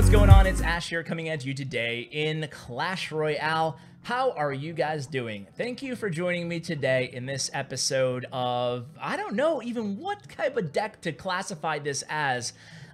what's going on? It's Ash here coming at you today in Clash Royale. How are you guys doing? Thank you for joining me today in this episode of, I don't know even what type of deck to classify this as.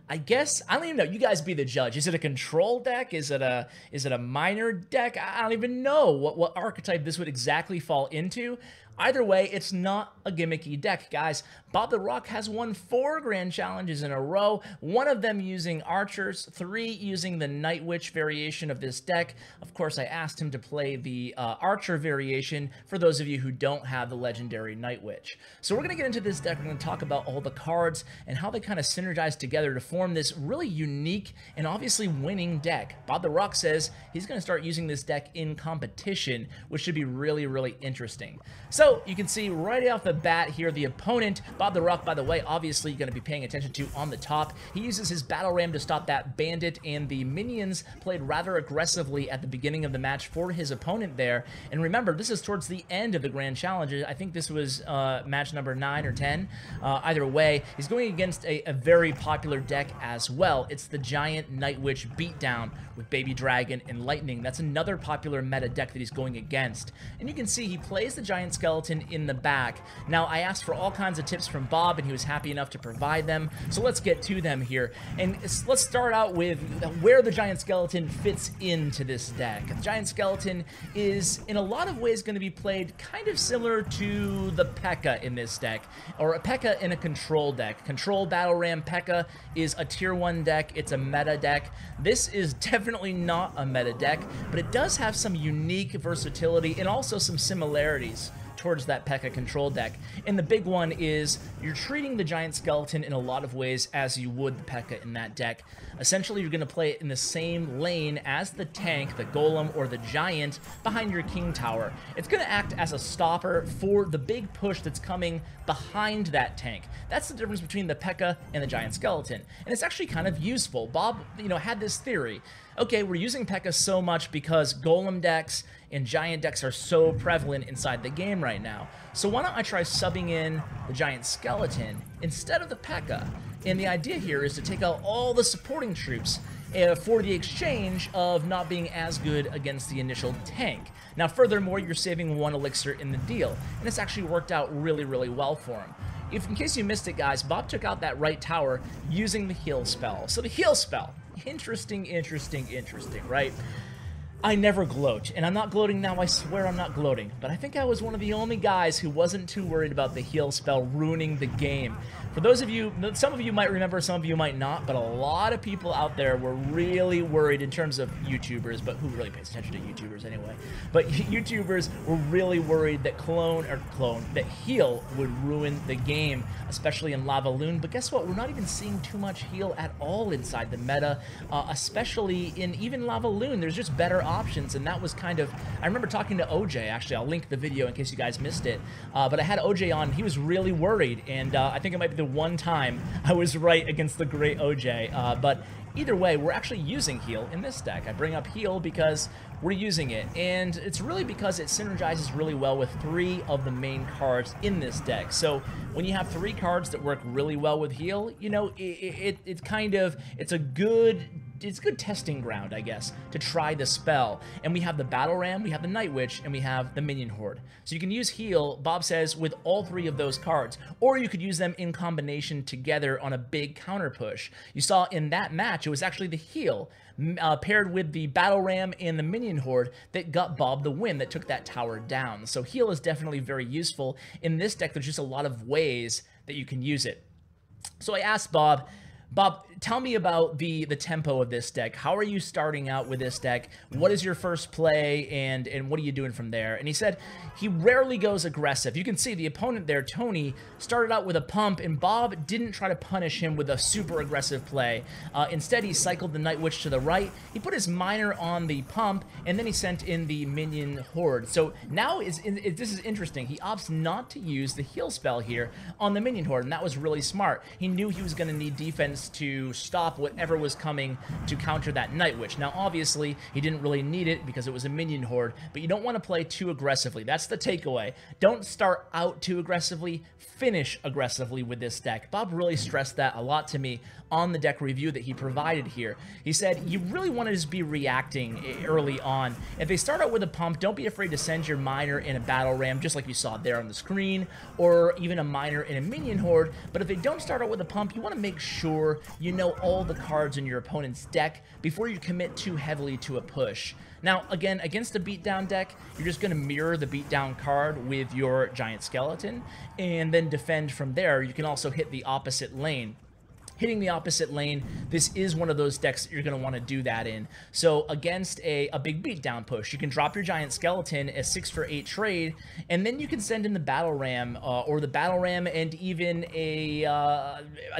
I guess, I don't even know, you guys be the judge. Is it a control deck? Is it a minor deck? I don't even know what archetype this would exactly fall into. Either way, it's not a gimmicky deck, guys. Bobtherock has won 4 grand challenges in a row, one of them using archers, 3 using the Night Witch variation of this deck. Of course, I asked him to play the archer variation for those of you who don't have the legendary Night Witch. So we're going to get into this deck. We're going to talk about all the cards and how they kind of synergize together to form this really unique and obviously winning deck. Bobtherock says he's going to start using this deck in competition, which should be really, really interesting. So you can see right off the bat here, the opponent, Bobtherock, by the way, obviously you're going to be paying attention to on the top. He uses his battle ram to stop that bandit, and the minions played rather aggressively at the beginning of the match for his opponent there. And remember, this is towards the end of the grand challenges. I think this was match number 9 or 10. Either way, he's going against a very popular deck as well. It's the Giant Night Witch Beatdown with Baby Dragon and Lightning. That's another popular meta deck that he's going against. And you can see he plays the Giant Skeleton in the back. Now, I asked for all kinds of tips from Bob, and he was happy enough to provide them. So let's get to them here. And let's start out with where the Giant Skeleton fits into this deck. The Giant Skeleton is, in a lot of ways, going to be played kind of similar to the P.E.K.K.A. in this deck, or a P.E.K.K.A. in a control deck. Control Battle Ram P.E.K.K.A. is a tier 1 deck. It's a meta deck. This is definitely not a meta deck, but it does have some unique versatility and also some similarities towards that P.E.K.K.A. control deck. And the big one is you're treating the Giant Skeleton in a lot of ways as you would the P.E.K.K.A. in that deck. Essentially, you're going to play it in the same lane as the tank, the Golem, or the Giant behind your King Tower. It's going to act as a stopper for the big push that's coming behind that tank. That's the difference between the P.E.K.K.A. and the Giant Skeleton. And it's actually kind of useful. Bob, had this theory. Okay, we're using P.E.K.K.A. so much because Golem decks and Giant decks are so prevalent inside the game right now. So why don't I try subbing in the Giant Skeleton instead of the P.E.K.K.A.? And the idea here is to take out all the supporting troops for the exchange of not being as good against the initial tank. Now, furthermore, you're saving 1 elixir in the deal, and it's actually worked out really, really well for him. In case you missed it, guys, Bob took out that right tower using the heal spell. So the heal spell, interesting, right? I never gloat, and I'm not gloating now, I swear I'm not gloating, but I think I was one of the only guys who wasn't too worried about the heal spell ruining the game. For those of you, some of you might remember, some of you might not, but a lot of people out there were really worried in terms of YouTubers, but who really pays attention to YouTubers anyway? But YouTubers were really worried that that heal would ruin the game, especially in Lava Loon. But guess what? We're not even seeing too much heal at all inside the meta, especially in even Lava Loon. There's just better options, and that was kind of, I remember talking to OJ, actually. I'll link the video in case you guys missed it, but I had OJ on. He was really worried, and I think it might be the one time I was right against the great OJ, but either way, we're actually using heal in this deck. I bring up heal because we're using it, and it's really because it synergizes really well with 3 of the main cards in this deck. So when you have 3 cards that work really well with heal, it's a good testing ground, I guess, to try the spell. And we have the Battle Ram, we have the Night Witch, and we have the Minion Horde. So you can use heal, Bob says, with all 3 of those cards, or you could use them in combination together on a big counter push. You saw in that match, it was actually the heal paired with the Battle Ram and the Minion Horde that got Bob the win, that took that tower down. So heal is definitely very useful. In this deck, there's just a lot of ways that you can use it. So I asked Bob, tell me about the tempo of this deck. How are you starting out with this deck? What is your first play, and what are you doing from there? And he said he rarely goes aggressive. You can see the opponent there, Tony, started out with a pump, and Bob didn't try to punish him with a super aggressive play. Instead, he cycled the Night Witch to the right. He put his Miner on the pump, and then he sent in the Minion Horde. So now this is interesting. He opts not to use the heal spell here on the Minion Horde, and that was really smart. He knew he was going to need defense minions to stop whatever was coming to counter that Night Witch. Now, obviously, he didn't really need it because it was a minion horde, but you don't want to play too aggressively. That's the takeaway. Don't start out too aggressively, finish aggressively with this deck. Bob really stressed that a lot to me on the deck review that he provided here. He said, you really want to just be reacting early on. If they start out with a pump, don't be afraid to send your miner in a battle ram, just like you saw there on the screen, or even a miner in a minion horde. But if they don't start out with a pump, you want to make sure you know all the cards in your opponent's deck before you commit too heavily to a push. Now, again, against a beatdown deck, you're just going to mirror the beatdown card with your giant skeleton and then defend from there. You can also hit the opposite lane. Hitting the opposite lane, this is one of those decks that you're going to want to do that in. So against a big beatdown push, you can drop your giant skeleton as 6 for 8 trade, and then you can send in the battle ram or the battle ram and even a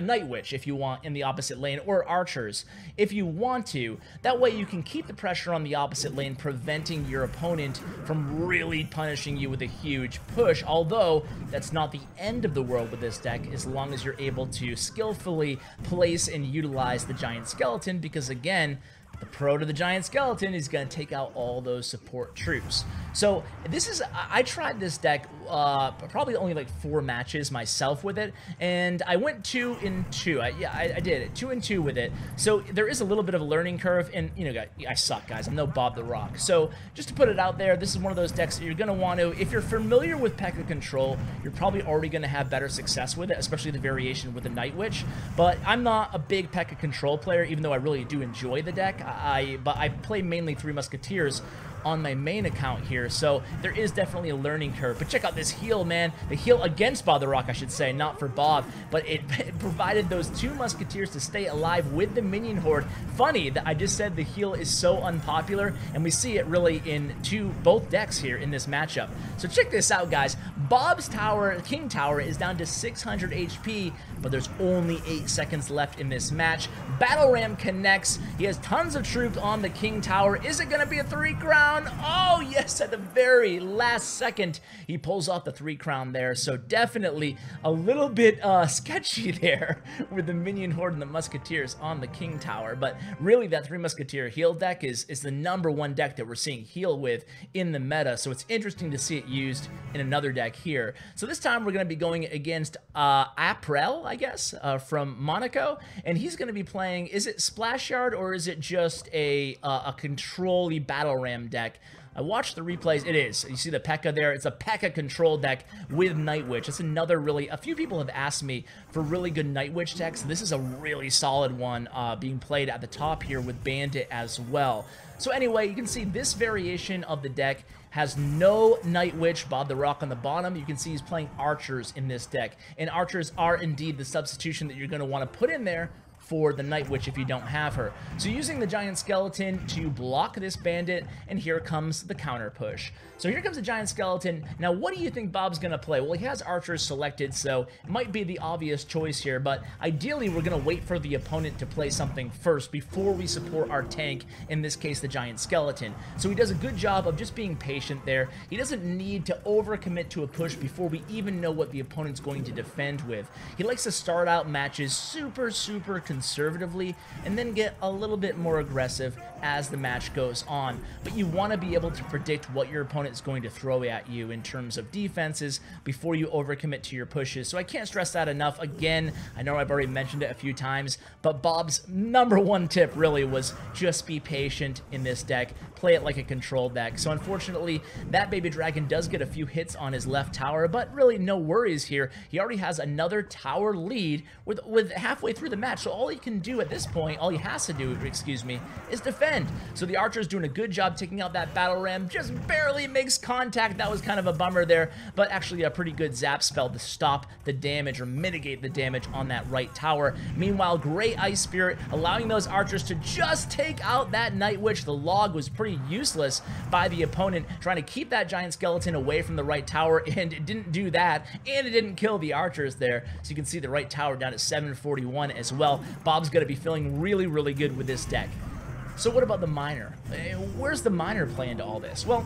Night Witch if you want in the opposite lane, or archers if you want to. That way you can keep the pressure on the opposite lane, preventing your opponent from really punishing you with a huge push, although that's not the end of the world with this deck as long as you're able to skillfully place and utilize the giant skeleton, because again, the pro to the giant skeleton is going to take out all those support troops. So this is, I tried this deck probably only like 4 matches myself with it, and I went 2 and 2. I did it 2 and 2 with it. So there is a little bit of a learning curve, and you know, guys, I suck, guys. I'm no Bobtherock. So just to put it out there, this is one of those decks that you're going to want to, if you're familiar with P.E.K.K.A. control, you're probably already going to have better success with it, especially the variation with the Night Witch. But I'm not a big P.E.K.K.A. control player, even though I really do enjoy the deck. But I play mainly Three Musketeers on my main account here, so there is definitely a learning curve. But check out this heal, man. The heal against Bobtherock, I should say, not for Bob, but it provided those 2 Musketeers to stay alive with the minion horde. Funny that I just said the heal is so unpopular, and we see it really in both decks here in this matchup. So check this out, guys. Bob's tower, King Tower, is down to 600 HP, but there's only 8 seconds left in this match. Battle Ram connects. He has tons of troops on the King Tower. Is it going to be a 3 crown? Oh, yes, at the very last second, he pulls off the 3 crown there. So definitely a little bit sketchy there with the minion horde and the musketeers on the King Tower. But really, that 3 musketeer heal deck is the #1 deck that we're seeing heal with in the meta. So it's interesting to see it used in another deck here. So this time we're going to be going against April, I guess, from Monaco. And he's going to be playing, is it Splash Yard or is it just a control-y battle ram deck? I watched the replays. It is. You see the P.E.K.K.A. there. It's a P.E.K.K.A. control deck with Night Witch. It's another really, a few people have asked me for really good Night Witch decks. This is a really solid one being played at the top here with Bandit as well. So anyway, you can see this variation of the deck has no Night Witch, Bobtherock on the bottom. You can see he's playing archers in this deck. And archers are indeed the substitution that you're going to want to put in there for the Night Witch if you don't have her. So using the giant skeleton to block this bandit, and here comes the counter push. So here comes the giant skeleton. Now, what do you think Bob's gonna play? Well, he has archers selected, so it might be the obvious choice here, but ideally we're gonna wait for the opponent to play something first before we support our tank, in this case the giant skeleton. So he does a good job of just being patient there. He doesn't need to overcommit to a push before we even know what the opponent's going to defend with. He likes to start out matches super conservatively and then get a little bit more aggressive as the match goes on. But you want to be able to predict what your opponent is going to throw at you in terms of defenses before you overcommit to your pushes. So I can't stress that enough. Again, I know I've already mentioned it a few times, but Bob's #1 tip really was just be patient in this deck. Play it like a control deck. So unfortunately, that baby dragon does get a few hits on his left tower, but really no worries here. He already has another tower lead with halfway through the match. So all he can do at this point, all he has to do, excuse me, is defend. So the archer's doing a good job taking out that battle ram, just barely makes contact. That was kind of a bummer there, but actually a pretty good zap spell to stop the damage or mitigate the damage on that right tower. Meanwhile, Great Ice Spirit allowing those archers to just take out that Night Witch. The log was pretty useless by the opponent, trying to keep that giant skeleton away from the right tower, and it didn't do that, and it didn't kill the archers there. So you can see the right tower down at 741 as well. Bob's going to be feeling really good with this deck. So what about the miner? Where's the miner play into all this? Well,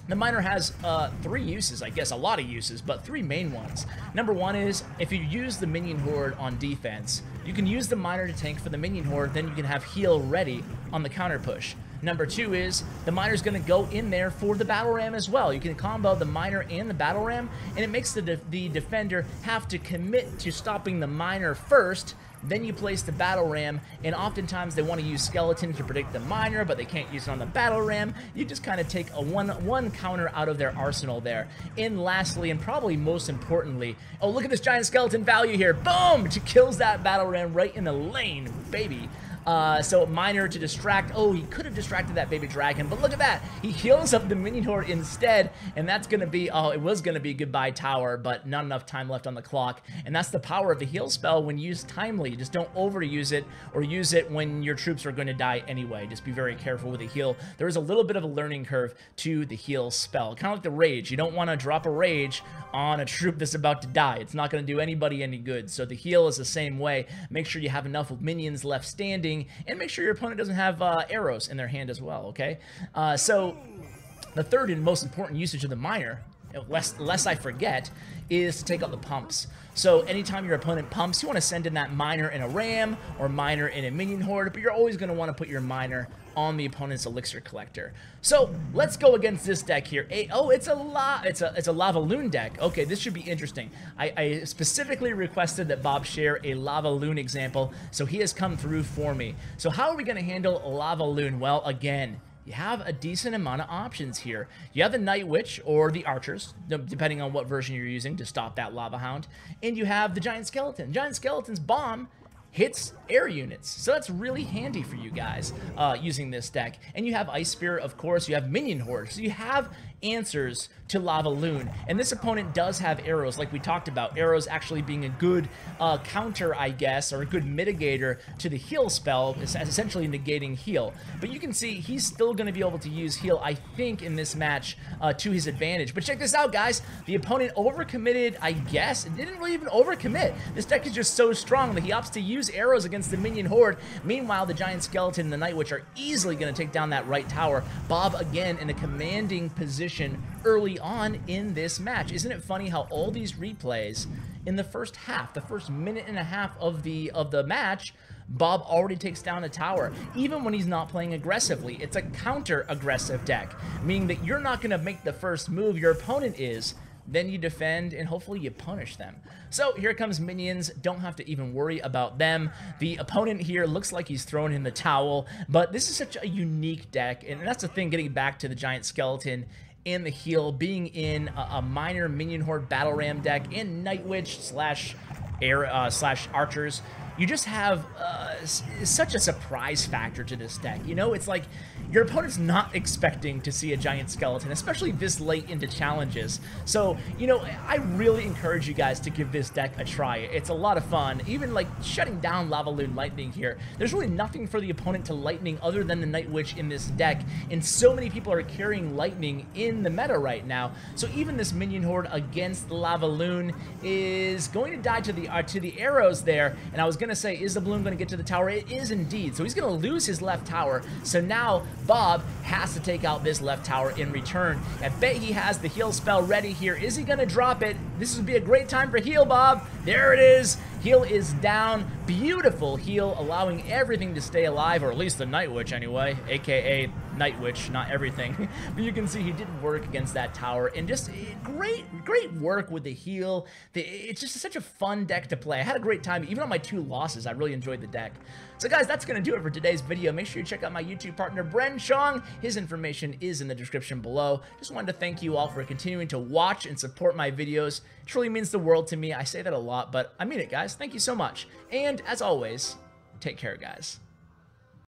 The miner has 3 uses, I guess, a lot of uses, but 3 main ones. Number 1 is, if you use the minion horde on defense, you can use the miner to tank for the minion horde, then you can have heal ready on the counter push. Number 2 is, the miner's going to go in there for the battle ram as well. You can combo the miner and the battle ram, and it makes the defender have to commit to stopping the miner first. Then you place the battle ram, and oftentimes they want to use skeleton to predict the miner, but they can't use it on the battle ram. You just kind of take a one counter out of their arsenal there. And lastly, and probably most importantly, oh, look at this giant skeleton value here. Boom! It kills that battle ram right in the lane, baby. So miner to distract. Oh, he could have distracted that baby dragon, but look at that. He heals up the minion horde instead, and that's going to be, oh, it was going to be goodbye tower, but not enough time left on the clock. And that's the power of the heal spell when used timely. Just don't overuse it or use it when your troops are going to die anyway. Just be very careful with the heal. There is a little bit of a learning curve to the heal spell. Kind of like the rage. You don't want to drop a rage on a troop that's about to die. It's not going to do anybody any good. So the heal is the same way. Make sure you have enough minions left standing, and make sure your opponent doesn't have arrows in their hand as well, okay? So the third and most important usage of the miner, lest I forget, is to take out the pumps. So anytime your opponent pumps, you want to send in that miner in a ram or miner in a minion horde, but you're always going to want to put your miner on the opponent's elixir collector. So let's go against this deck here. It's a lava loon deck. Okay, this should be interesting. I specifically requested that Bob share a lava loon example, so he has come through for me. So how are we going to handle lava loon? Well, again, you have a decent amount of options here. You have the Night Witch or the Archers, depending on what version you're using to stop that Lava Hound. And you have the Giant Skeleton. Giant Skeleton's bomb hits air units, so that's really handy for you guys using this deck. And you have Ice Spirit, of course. You have Minion Horde, so you have answers to Lava Loon. And this opponent does have arrows, like we talked about. Arrows actually being a good counter, I guess, or a good mitigator to the heal spell, essentially negating heal. But you can see he's still going to be able to use heal, I think, in this match to his advantage. But check this out, guys. The opponent overcommitted, I guess. It didn't really even overcommit. This deck is just so strong that he opts to use arrows against the Minion Horde. Meanwhile, the Giant Skeleton and the Night Witch are easily going to take down that right tower. Bob, again, in a commanding position early on in this match. Isn't it funny how all these replays in the first half, the first minute and a half of the match, Bob already takes down a tower, even when he's not playing aggressively. It's a counter-aggressive deck, meaning that you're not going to make the first move, your opponent is. Then you defend, and hopefully you punish them. So here comes minions. Don't have to even worry about them. The opponent here looks like he's thrown in the towel, but this is such a unique deck, and that's the thing, getting back to the Giant Skeleton and the heal, being in a minor Minion Horde Battle Ram deck and Night Witch slash Archers. You just have such a surprise factor to this deck. You know, it's like your opponent's not expecting to see a Giant Skeleton, especially this late into challenges. So, you know, I really encourage you guys to give this deck a try. It's a lot of fun. Even like shutting down Lava Loon Lightning here, there's really nothing for the opponent to Lightning other than the Night Witch in this deck, and so many people are carrying Lightning in the meta right now. So even this Minion Horde against the Lava Loon is going to die to the arrows there. And I was going to say, is the balloon going to get to the tower? It is indeed. So he's going to lose his left tower. So now Bob has to take out this left tower in return. I bet he has the heal spell ready here. Is he going to drop it? This would be a great time for heal, Bob. There it is. Heal is down. Beautiful heal, allowing everything to stay alive, or at least the Night Witch anyway, aka Night Witch, not everything. But you can see he did work against that tower, and just great work with the heal. It's just such a fun deck to play. I had a great time. Even on my 2 losses, I really enjoyed the deck. So guys, that's going to do it for today's video. Make sure you check out my YouTube partner, Bren Chong. His information is in the description below. Just wanted to thank you all for continuing to watch and support my videos. It truly means the world to me. I say that a lot, but I mean it, guys. Thank you so much. And as always, take care, guys.